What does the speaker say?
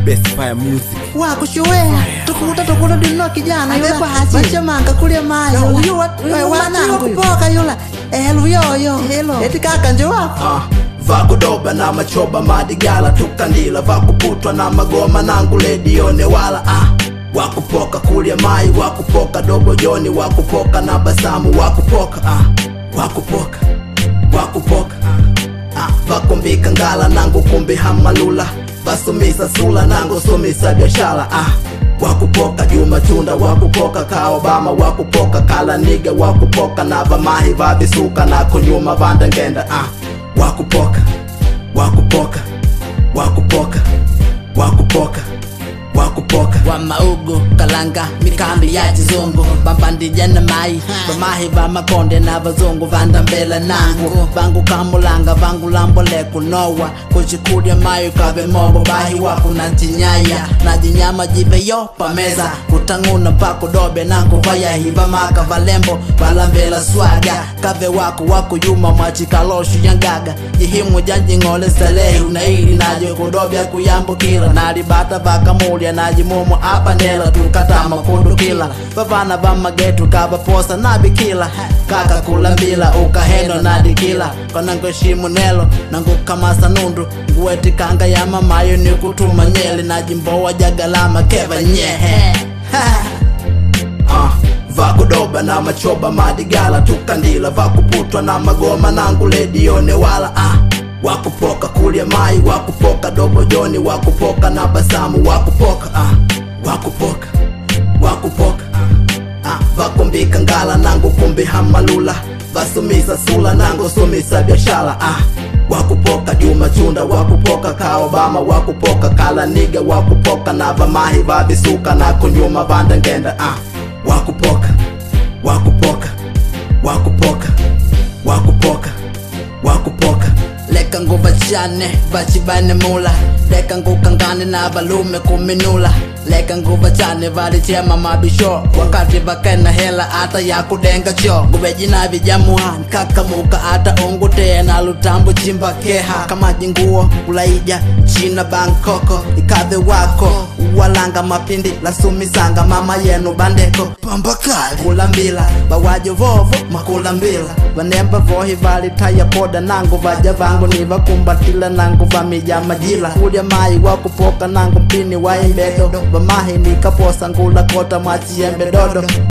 Best Fire Music. Wakushuwea tukuta dino kijana yula bacha manga kulia mayo uyu wana kupoka yula luyo eti kaka nje wako vakudoba na machoba madigala tukandila vakuputwa na magoma nangu ledione wala wakupoka kulia mai wakupoka dobo joni wakupoka na basamu wakupoka wakupoka vakumbika ngala nangu kumbi hamalula vasumisa sula nangu sumisa biashara wakupoka Juma Tunda wakupoka ka Obama wakupoka kala niga wakupoka na vamahi vabisuka na kunyuma vanda ngenda wakupoka wa maugo kalanga mikambi ya jizungu bambandija na mai bamahi va makonde na vazungu vanda mbele nangu bangu kamulanga vangu lambole kunowa kuchikulia mayo kave mobo bahi waku na njinyaya na jinyama jive yo pameza kutanguna pako dobe nangu vaya hiva maka valembo valambela swaga kave waku yuma machikaloshu yangaga jihimu janji ngole salehi unaili najo kudobya kuyambo kila nalibata vakamulia najimumu apa nela tukatama kundukila vavana vamagetu kava posa nabikila kaka kulambila ukaheno nadikila konango shimu nelo nangu kamasa nundu nguweti kanga ya mamayo ni kutuma nyele najimbowa jagalama keva nyehe vakudoba na machoba madigala tukandila vakuputwa na magoma nangu ledione wala wakupoka kulia mai wakupoka dobo joni wakupoka na basamu wakupoka vakumbika ngala nangu kumbi hamalula vasumisa sula nangu sumisa biashara wakupoka Juma Tunda wakupoka ka Obama wakupoka kala niga wakupoka na vamahi vabisuka na kunyuma vanda ngenda wakupoka leka nguva chane vachibane mula leka ngukangane na valume kuminula leka nguva chane valichema mabisho wakati vakena hela ata ya kudenga cho nguvejina vijamuha nkakamuka ata ungute na lutambo chimba keha kama jinguo ulaija China Bangkoko ikadhe wako walanga mapindi la sumisanga mama yenu bandeko pambakali kulambila bawajo vovo makulambila vanemba vohi valitaya poda nangu vaja vangu ni vakumbatila nangu vamija majila kulia mai wakupoka nangu mpini wa imbedo vamahi nikaposa ngula kota machi yembe dodo